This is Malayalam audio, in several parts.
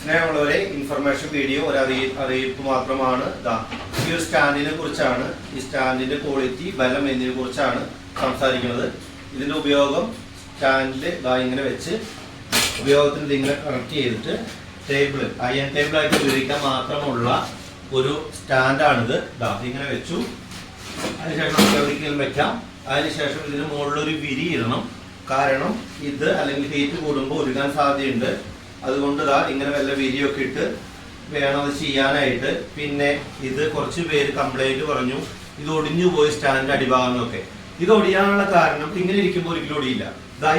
സ്നേഹമുള്ളവരെ, ഇൻഫർമേഷൻ വീഡിയോ ഒരു അറിയിപ്പ് മാത്രമാണ്. ഈ ഒരു സ്റ്റാൻഡിനെ കുറിച്ചാണ്, ഈ സ്റ്റാൻഡിന്റെ ക്വാളിറ്റി, ബലം എന്നിവയെ കുറിച്ചാണ് സംസാരിക്കുന്നത്. ഇതിന്റെ ഉപയോഗം സ്റ്റാൻഡിൽ ഇങ്ങനെ വെച്ച് ഉപയോഗത്തിന് ഇങ്ങനെ കണക്ട് ചെയ്തിട്ട് ടേബിൾ, അയൺ ടേബിളായിട്ട് ഉപയോഗിക്കാൻ മാത്രമുള്ള ഒരു സ്റ്റാൻഡാണിത്. ഇങ്ങനെ വെച്ചു. അതിനുശേഷം നമുക്ക് എവിടേക്കെങ്കിലും വെക്കാം. അതിനുശേഷം ഇതിന് മുകളിലൊരു വിരി ഇടണം. കാരണം ഇത് അല്ലെങ്കിൽ ഹീറ്റ് കൂടുമ്പോൾ ഒരുങ്ങാൻ സാധ്യതയുണ്ട്. അതുകൊണ്ട് ഇങ്ങനെ വല്ല വിരിയൊക്കെ ഇട്ട് വേണം അത് ചെയ്യാനായിട്ട്. പിന്നെ ഇത് കുറച്ച് പേര് കംപ്ലൈന്റ് പറഞ്ഞു, ഇത് ഒടിഞ്ഞു പോയി സ്റ്റാൻഡ് അടിഭാഗങ്ങളൊക്കെ. ഇത് ഒടിയാനുള്ള കാരണം ഇങ്ങനെ ഇരിക്കുമ്പോൾ ഒരിക്കലും ഒടിയില്ല.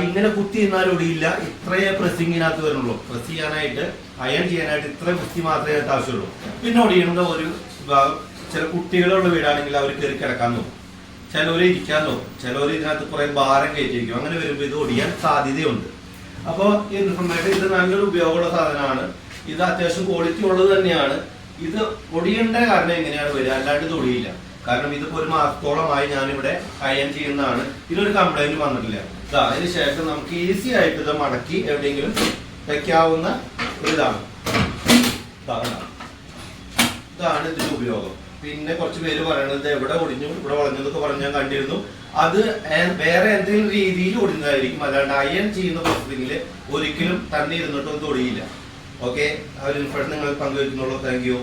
ഇങ്ങനെ കുത്തി നിന്നാൽ ഒടിയില്ല. ഇത്രയേ പ്രസ്സിങ്ങിനകത്ത് വരുന്നുള്ളൂ. പ്രസ് ചെയ്യാനായിട്ട്, അയൺ ചെയ്യാനായിട്ട് ഇത്ര കുത്തി മാത്രമേ അതിനകത്ത് ആവശ്യമുള്ളൂ. പിന്നെ ഒടിയണ ഒരു ഭാഗം ചില കുട്ടികളുള്ള വീടാണെങ്കിൽ അവർ കയറി കിടക്കാൻ നോക്കും, ചിലവർ ഇരിക്കാൻ നോക്കും, ചിലവർ ഇതിനകത്ത് കുറെ ഭാരം കയറ്റിയിരിക്കും. അങ്ങനെ വരുമ്പോൾ ഇത് ഒടിയാൻ സാധ്യതയുണ്ട്. അപ്പോൾ ഈ ഇൻഫർമേഷൻ ഇത് നല്ലൊരു ഉപയോഗമുള്ള സാധനമാണ്. ഇത് അത്യാവശ്യം ക്വാളിറ്റി ഉള്ളത് തന്നെയാണ്. ഇത് ഒടിയേണ്ട കാരണം എങ്ങനെയാണ് വരിക, അല്ലാണ്ട് ഇത് ഒടിയില്ല. കാരണം ഇതിപ്പോ ഒരു മാസത്തോളമായി ഞാനിവിടെ അയൺ ചെയ്യുന്നതാണ്. ഇതിനൊരു കംപ്ലൈന്റ് വന്നിട്ടില്ല. അതിന് ശേഷം നമുക്ക് ഈസി ആയിട്ട് ഇത് മടക്കി എവിടെയെങ്കിലും വെക്കാവുന്ന ഇതാണ് ഇതിന്റെ ഉപയോഗം. പിന്നെ കുറച്ച് പേര് പറയണത് എവിടെ ഒടിഞ്ഞു ഇവിടെ വളഞ്ഞതൊക്കെ പറഞ്ഞ് ഞാൻ കണ്ടിരുന്നു. അത് വേറെ എന്തെങ്കിലും രീതിയിൽ ഒടിഞ്ഞതായിരിക്കും, അല്ലാണ്ട് അയൺ ചെയ്യുന്ന പ്രോസസ്സിംഗിൽ ഒരിക്കലും തന്നെ ഇരുന്നിട്ടൊന്നും ഒടിയില്ല. ഓക്കെ, ആ ഒരു ഇൻഫർമേഷൻ നിങ്ങൾ പങ്കുവെക്കുന്നുള്ളൂ. Thank you.